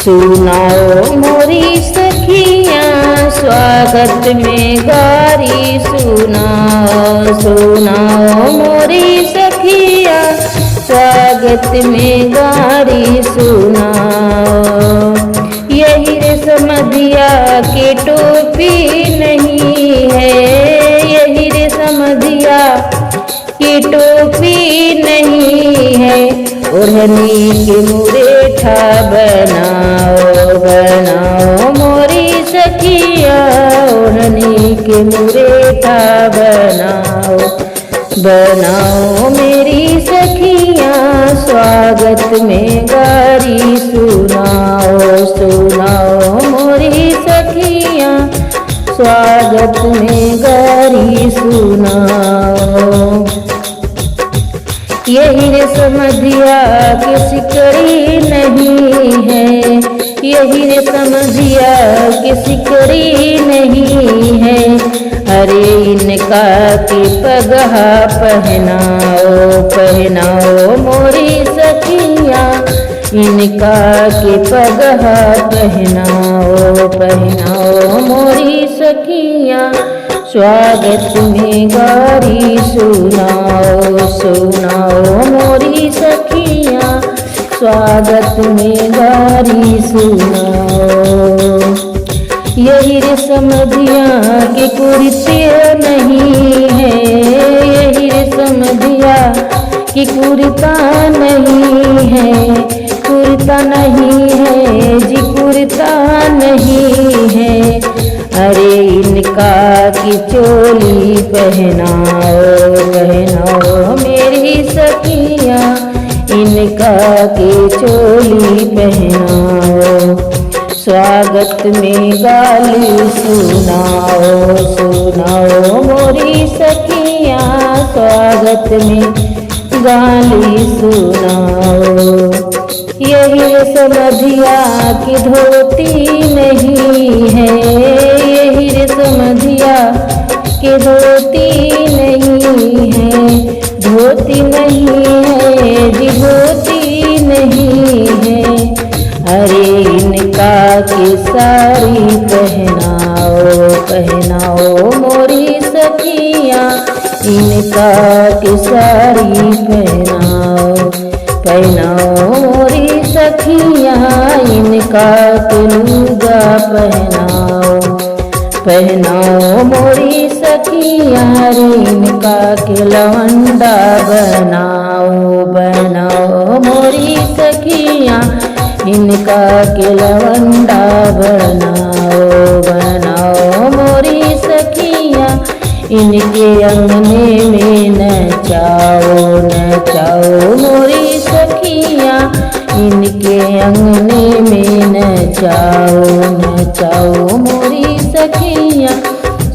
सुनाओ मोरी सखियाँ स्वागत में गारी सुनाओ। सुनाओ मोरी सखियाँ स्वागत में गारी सुनाओ। यही रे समधिया के टोपी नहीं है, यही रे समधिया की टोपी नहीं है। ओढ़नी के मुरेठा बनाओ बनाओ मोरी सखिया, ओढ़नी के मुरेठा बनाओ बनाओ मेरी सखिया। स्वागत में गारी सुनाओ। सुनाओ मोरी सखिया स्वागत में गारी सुनाओ। यही रे समधिया की सिकड़ी नहीं है, यही रे समधिया की सिकड़ी नहीं है। अरे इनका के पगहा पहनाओ पहनाओ मोरी सखिया, इनका के पगहा पहनाओ पहनाओ मोरी सखिया। स्वागत में गारी सुनाओ। सुनाओ मोरी सखिया स्वागत में गारी सुनाओ। यही रे समधिया के कुर्ते नहीं है, यही रे समधिया की कुर्ता नहीं है, कुर्ता नहीं है जी कुर्ता नहीं है। अरे इनका की चोली पहनाओ पहनाओ मेरी सखिया, इनका की चोली पहनाओ। स्वागत में गाली सुनाओ। सुनाओ मोरी सखिया स्वागत में गाली सुनाओ। यही समधिया की धोती नहीं है, यही रे समधिया की धोती नहीं है, धोती नहीं है जी धोती नहीं है। अरे इनका की साड़ी पहनाओ पहनाओ मोरी सखिया, इनका की साड़ी पहनाओ पहनाओ मोरी सखिया, इनका के लूगा पहनाओ पहनाओ मोरी सखिया। इनका के लवंडा बनाओ बनाओ मोरी सखिया, इनका के लवंडा बनाओ बनाओ मोरी सखिया। इनके अंगने में नचाओ नचाओ मोरी सखिया, इनके अंगने में नचाओ नचाओ मोरी सखिया।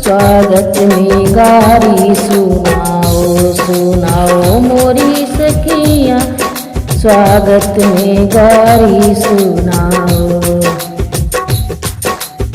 स्वागत में गारी सुनाओ। सुनाओ मोरी सखिया स्वागत में गारी सुनाओ।